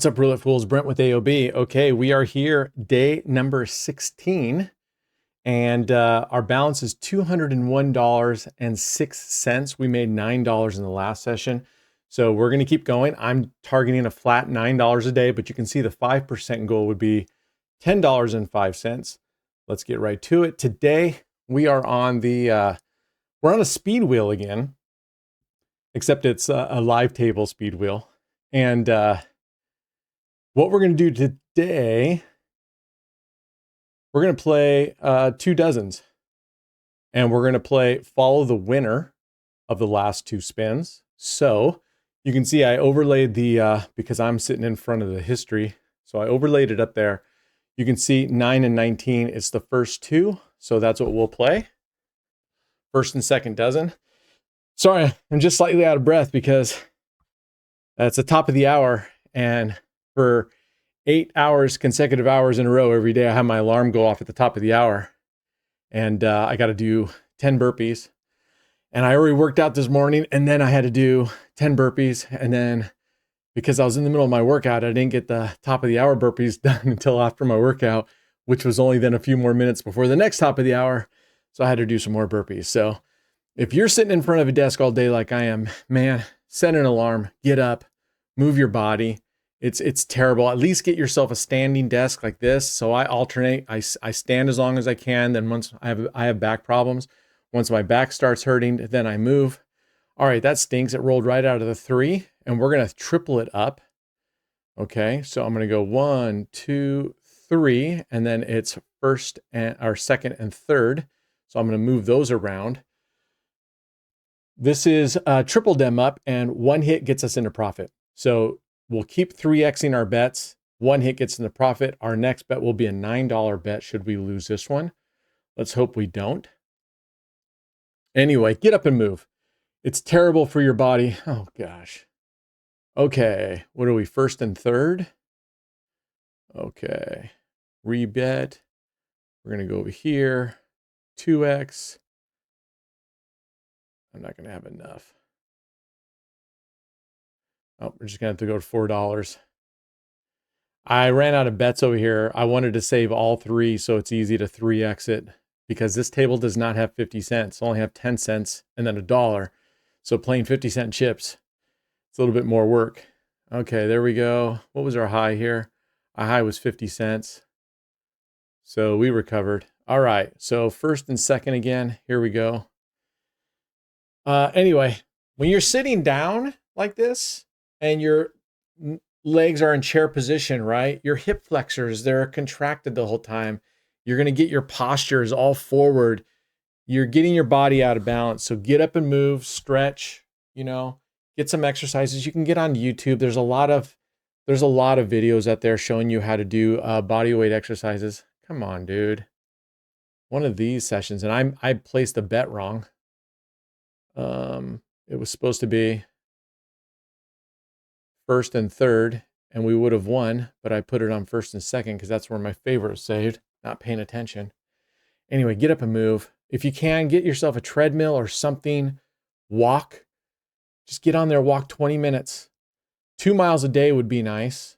What's up, Roulette Fools? Brent with AOB. Okay, we are here, day number 16, and our balance is $201.06. We made $9 in the last session, so we're going to keep going. I'm targeting a flat $9 a day, but you can see the 5% goal would be $10.05. Let's get right to it. Today we are on the we're on a speed wheel again, except it's a live table speed wheel, and what we're going to do today, we're going to play 2 dozens, and we're going to play follow the winner of the last 2 spins. So you can see I overlaid the, because I'm sitting in front of the history, so I overlaid it up there. You can see 9 and 19 is the first 2, so that's what we'll play. First and second dozen. Sorry, I'm just slightly out of breath because it's the top of the hour, and for 8 hours, consecutive hours in a row, every day I have my alarm go off at the top of the hour. And I got to do 10 burpees. And I already worked out this morning, and then I had to do 10 burpees. And then because I was in the middle of my workout, I didn't get the top of the hour burpees done until after my workout, which was only then a few more minutes before the next top of the hour. So I had to do some more burpees. So if you're sitting in front of a desk all day like I am, man, set an alarm, get up, move your body. It's terrible. At least get yourself a standing desk like this. So I alternate. I stand as long as I can. Then once I have back problems, once my back starts hurting, then I move. All right, that stinks. It rolled right out of the 3, and we're gonna triple it up. Okay, so I'm gonna go 1, 2, 3, and then it's first and or second and third. So I'm gonna move those around. This is triple dem up, and 1 hit gets us into profit. So we'll keep 3xing our bets. 1 hit gets in the profit. Our next bet will be a $9 bet should we lose this one. Let's hope we don't. Anyway, get up and move. It's terrible for your body. Oh, gosh. Okay, what are we, first and third? Okay, rebet. We're going to go over here. 2x. I'm not going to have enough. Oh, we're just going to have to go to $4. I ran out of bets over here. I wanted to save all 3 so it's easy to 3x it because this table does not have 50 cents. It only have 10 cents and then $1. So playing 50-cent chips, it's a little bit more work. Okay, there we go. What was our high here? Our high was 50 cents. So we recovered. All right, so first and second again. Here we go. Anyway, when you're sitting down like this, and your legs are in chair position, right? Your hip flexors, they're contracted the whole time. You're going to get your postures all forward. You're getting your body out of balance. So get up and move, stretch, get some exercises. You can get on YouTube. There's a lot of videos out there showing you how to do body weight exercises. Come on, dude. One of these sessions, and I placed the bet wrong. It was supposed to be first and third, and we would have won, but I put it on first and second because that's where my favorite was saved, not paying attention. Anyway, get up and move. If you can, get yourself a treadmill or something, walk. Just get on there, walk 20 minutes. 2 miles a day would be nice.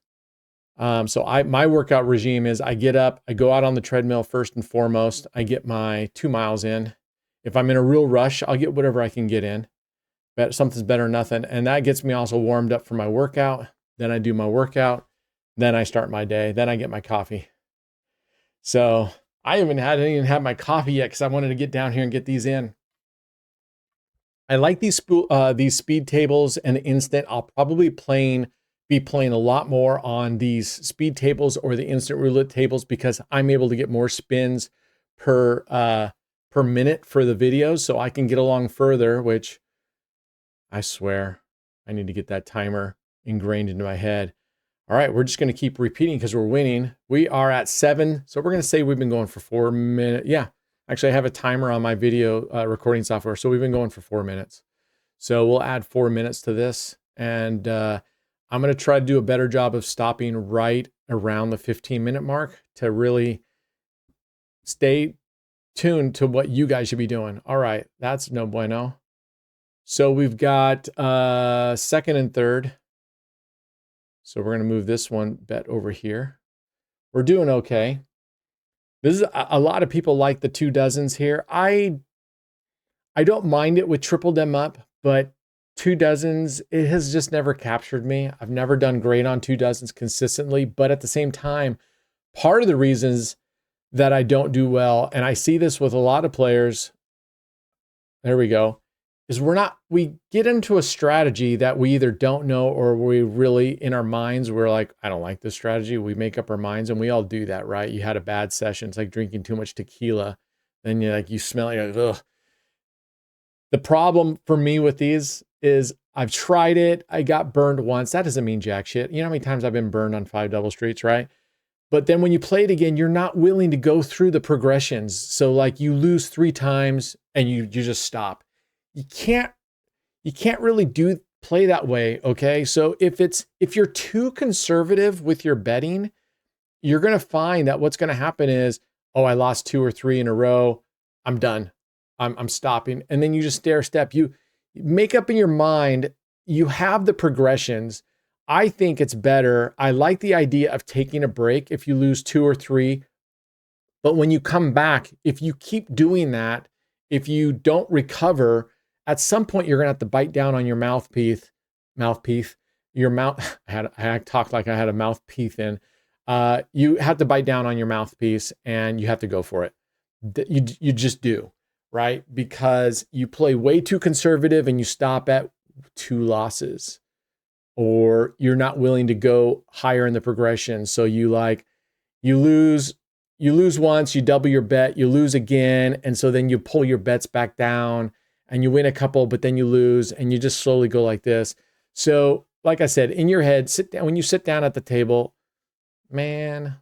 So my workout regime is I get up, I go out on the treadmill first and foremost. I get my 2 miles in. If I'm in a real rush, I'll get whatever I can get in. But something's better than nothing. And that gets me also warmed up for my workout. Then I do my workout. Then I start my day. Then I get my coffee. So I didn't even have my coffee yet because I wanted to get down here and get these in. I like these speed tables and the instant. I'll probably be playing a lot more on these speed tables or the instant roulette tables because I'm able to get more spins per minute for the videos. So I can get along further, which I swear, I need to get that timer ingrained into my head. All right, we're just going to keep repeating because we're winning. We are at 7, so we're going to say we've been going for 4 minutes. Yeah, actually, I have a timer on my video recording software, so we've been going for 4 minutes. So we'll add 4 minutes to this, and I'm going to try to do a better job of stopping right around the 15-minute mark to really stay tuned to what you guys should be doing. All right, that's no bueno. So we've got second and third. So we're going to move this one bet over here. We're doing okay. This is a lot of people like the 2 dozens here. I don't mind it with triple them up, but 2 dozens, it has just never captured me. I've never done great on 2 dozens consistently, but at the same time, part of the reasons that I don't do well, and I see this with a lot of players, there we go, is we get into a strategy that we either don't know or we really, in our minds, we're like, I don't like this strategy. We make up our minds, and we all do that, right? You had a bad session. It's like drinking too much tequila. Then you smell it, you're like, ugh. The problem for me with these is I've tried it. I got burned once. That doesn't mean jack shit. You know how many times I've been burned on 5 double streets, right? But then when you play it again, you're not willing to go through the progressions. So like you lose 3 times and you just stop. You can't really play that way, okay? So if you're too conservative with your betting, you're going to find that what's going to happen is, oh, I lost 2 or 3 in a row. I'm done. I'm stopping. And then you just stair step. You make up in your mind, you have the progressions. I think it's better. I like the idea of taking a break if you lose 2 or 3. But when you come back, if you keep doing that, if you don't recover, at some point you're going to have to bite down on your mouthpiece. Your mouth, I talked like I had a mouthpiece in. You have to bite down on your mouthpiece and you have to go for it. You just do, right? Because you play way too conservative and you stop at 2 losses, or you're not willing to go higher in the progression. So you lose once, you double your bet, you lose again. And so then you pull your bets back down and you win a couple, but then you lose and you just slowly go like this. So like I said, in your head, sit down. When you sit down at the table, man,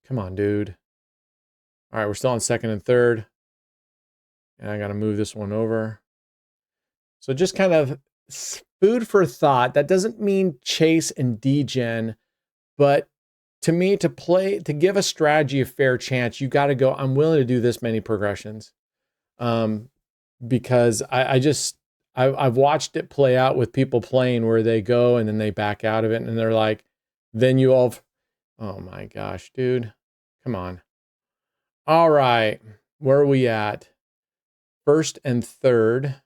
come on, dude. All right, we're still on second and third. And I got to move this one over. So just kind of food for thought. That doesn't mean chase and degen, but to me, to give a strategy a fair chance, you got to go, I'm willing to do this many progressions. Because I've watched it play out with people playing where they go and then they back out of it and they're like, then you all, oh my gosh, dude, come on. All right, where are we at? First and third.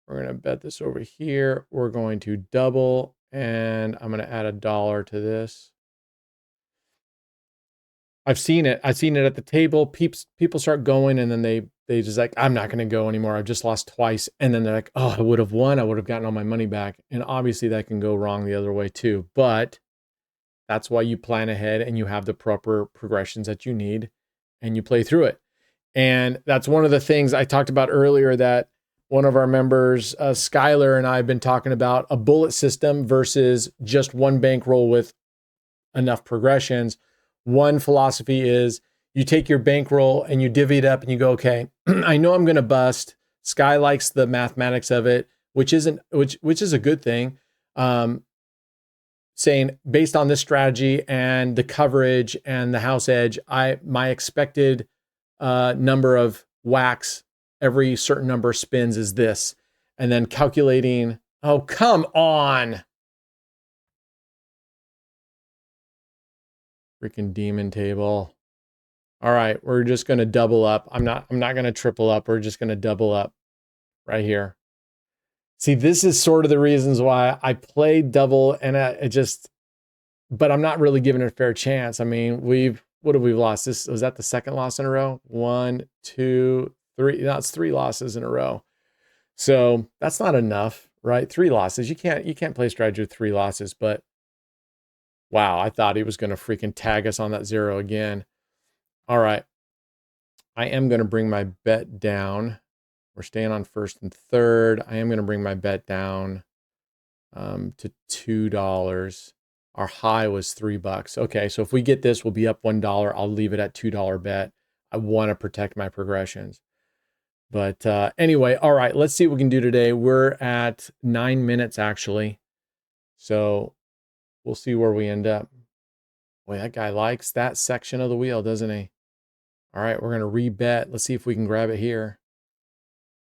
We're going to bet this over here. We're going to double, and I'm going to add $1 to this. I've seen it. I've seen it at the table. People start going, and then they just like, I'm not going to go anymore. I've just lost twice. And then they're like, oh, I would have won. I would have gotten all my money back. And obviously that can go wrong the other way too. But that's why you plan ahead and you have the proper progressions that you need and you play through it. And that's one of the things I talked about earlier that one of our members, Skylar, and I have been talking about, a bullet system versus just one bankroll with enough progressions. One philosophy is you take your bankroll and you divvy it up and you go, okay, I know I'm going to bust. Sky likes the mathematics of it, which is a good thing. Saying based on this strategy and the coverage and the house edge, my expected number of whacks every certain number of spins is this, and then calculating. Oh, come on. Freaking demon table. All right, we're just going to double up. I'm not going to triple up. We're just going to double up right here. See, this is sort of the reasons why I played double, and but I'm not really giving it a fair chance. I mean, what have we lost? Was that the second loss in a row? 1, 2, 3. No, it's 3 losses in a row. So that's not enough, right? 3 losses. You can't play strategy with 3 losses, but wow, I thought he was going to freaking tag us on that 0 again. All right. I am going to bring my bet down. We're staying on first and third. I am going to bring my bet down to $2. Our high was $3. Okay, so if we get this, we'll be up $1. I'll leave it at $2 bet. I want to protect my progressions. But anyway, all right, let's see what we can do today. We're at 9 minutes, actually. So we'll see where we end up. Boy, that guy likes that section of the wheel, doesn't he? All right, we're going to rebet. Let's see if we can grab it here.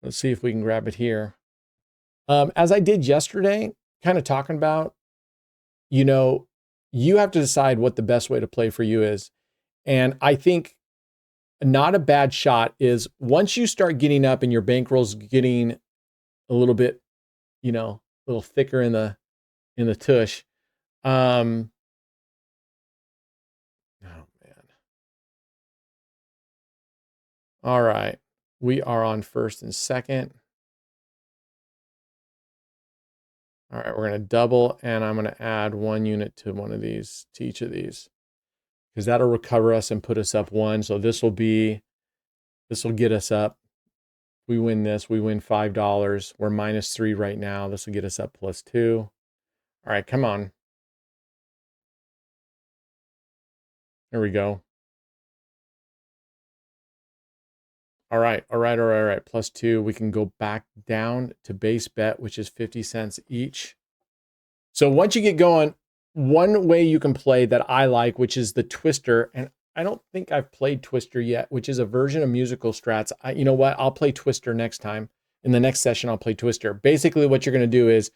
Let's see if we can grab it here. As I did yesterday, kind of talking about, you know, you have to decide what the best way to play for you is. And I think not a bad shot is once you start getting up and your bankroll's getting a little bit, you know, a little thicker in the tush. Oh man. All right. We are on first and second. All right, we're going to double, and I'm going to add 1 unit to one of these, to each of these, because that'll recover us and put us up 1. So this will get us up. We win this, we win $5. We're -3 right now. This will get us up +2. All right, come on. There we go. All right, +2. We can go back down to base bet, which is 50 cents each. So once you get going, one way you can play that I like, which is the Twister, and I don't think I've played Twister yet, which is a version of musical strats. You know what? I'll play Twister next time. In the next session, I'll play Twister. Basically, what you're going to do is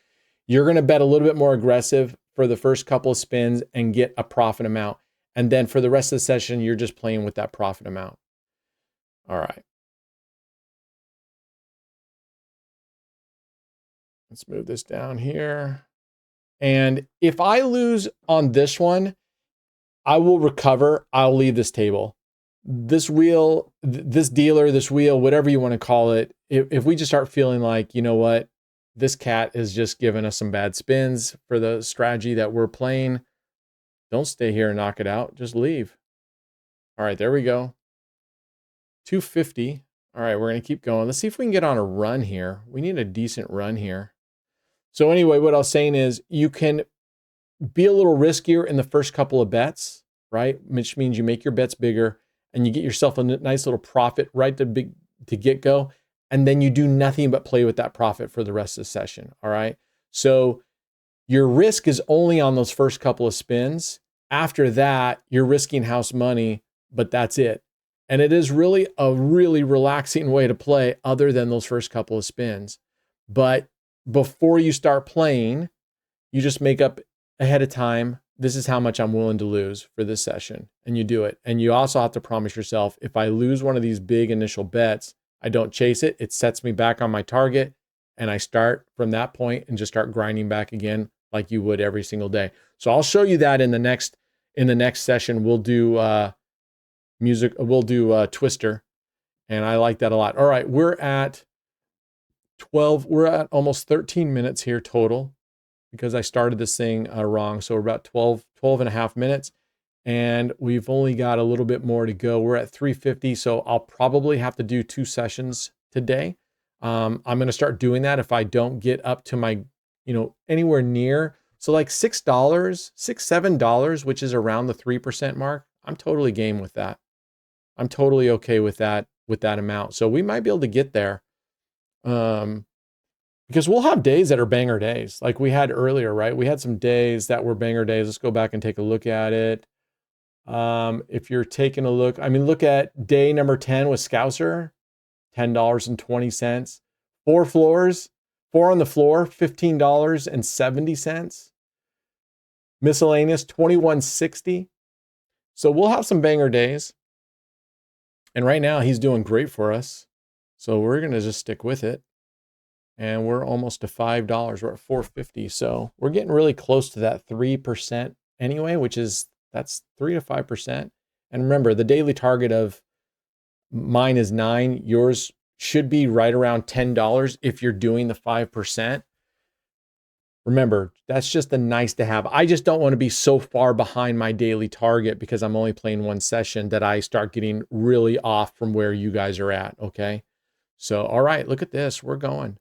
you're going to bet a little bit more aggressive for the first couple of spins and get a profit amount. And then for the rest of the session, you're just playing with that profit amount. All right. Let's move this down here. And if I lose on this one, I will recover. I'll leave this table. This wheel, this dealer, this wheel, whatever you want to call it, if we just start feeling like, you know what, this cat is just giving us some bad spins for the strategy that we're playing, don't stay here and knock it out. Just leave. All right, there we go. 250. All right, we're going to keep going. Let's see if we can get on a run here. We need a decent run here. So anyway, what I was saying is you can be a little riskier in the first couple of bets, right? Which means you make your bets bigger and you get yourself a nice little profit right to get go. And then you do nothing but play with that profit for the rest of the session. All right. So your risk is only on those first couple of spins. After that, you're risking house money, but that's it. And it is really a really relaxing way to play other than those first couple of spins. But before you start playing, you just make up ahead of time, this is how much I'm willing to lose for this session. And you do it. And you also have to promise yourself, if I lose one of these big initial bets, I don't chase it. It sets me back on my target. And I start from that point and just start grinding back again like you would every single day. So I'll show you that in the next session. We'll do Twister. And I like that a lot. All right, we're at almost 13 minutes here total, because I started this thing wrong. So we're about 12 and a half minutes, and we've only got a little bit more to go. We're at 350. So I'll probably have to do 2 sessions today. I'm going to start doing that if I don't get up to my, anywhere near. So like $7, which is around the 3% mark. I'm totally game with that. I'm totally okay with that amount. So we might be able to get there. Because we'll have days that are banger days like we had earlier, right? We had some days that were banger days. Let's go back and take a look at it. If you're taking a look, look at day number 10 with Scouser, $10.20. 4 floors, 4 on the floor, $15.70. Miscellaneous, $21.60. So we'll have some banger days. And right now he's doing great for us. So we're going to just stick with it. And we're almost to $5. We're at $4.50. So we're getting really close to that 3% anyway, that's 3 to 5%. And remember, the daily target of mine is 9. Yours should be right around $10 if you're doing the 5%. Remember, that's just a nice to have. I just don't want to be so far behind my daily target because I'm only playing 1 session that I start getting really off from where you guys are at. Okay. So, all right, look at this. We're going.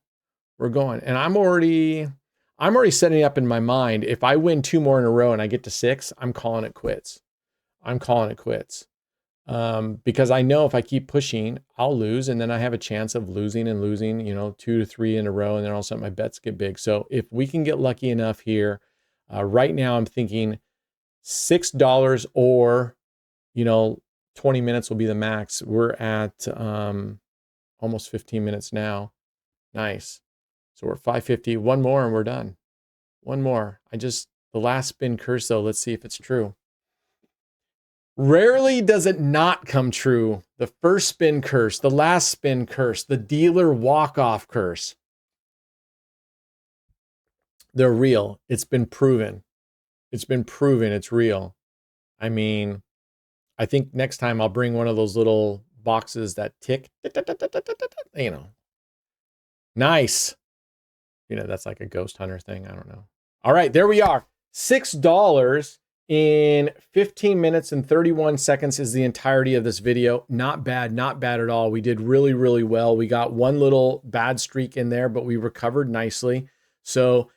And I'm already setting up in my mind. If I win 2 more in a row and I get to 6, I'm calling it quits. Because I know if I keep pushing, I'll lose. And then I have a chance of losing, 2 to 3 in a row. And then all of a sudden my bets get big. So if we can get lucky enough here, right now I'm thinking $6 or, 20 minutes will be the max. We're at almost 15 minutes now. Nice. So we're at 550. 1 more and we're done. 1 more. I just The last spin curse, though, let's see if it's true. Rarely does it not come true. The first spin curse, the last spin curse, the dealer walk-off curse. They're real. It's been proven. It's been proven it's real. I mean, I think next time I'll bring one of those little boxes that tick, you know. Nice. You know, that's like a ghost hunter thing. I don't know. All right, there we are. $6 in 15 minutes and 31 seconds is the entirety of this video. Not bad at all. We did really, really well. We got one little bad streak in there, but we recovered nicely. So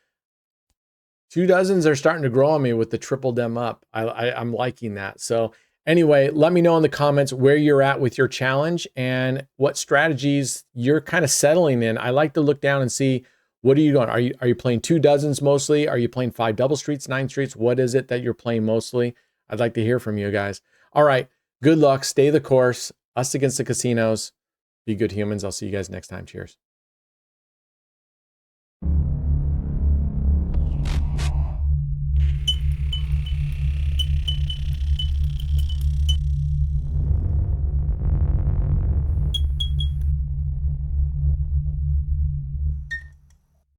2 dozens are starting to grow on me with the triple dem up. I'm liking that. So anyway, let me know in the comments where you're at with your challenge and what strategies you're kind of settling in. I like to look down and see, what are you doing? Are you playing 2 dozens mostly? Are you playing 5 double streets, 9 streets? What is it that you're playing mostly? I'd like to hear from you guys. All right, good luck. Stay the course. Us against the casinos. Be good humans. I'll see you guys next time. Cheers.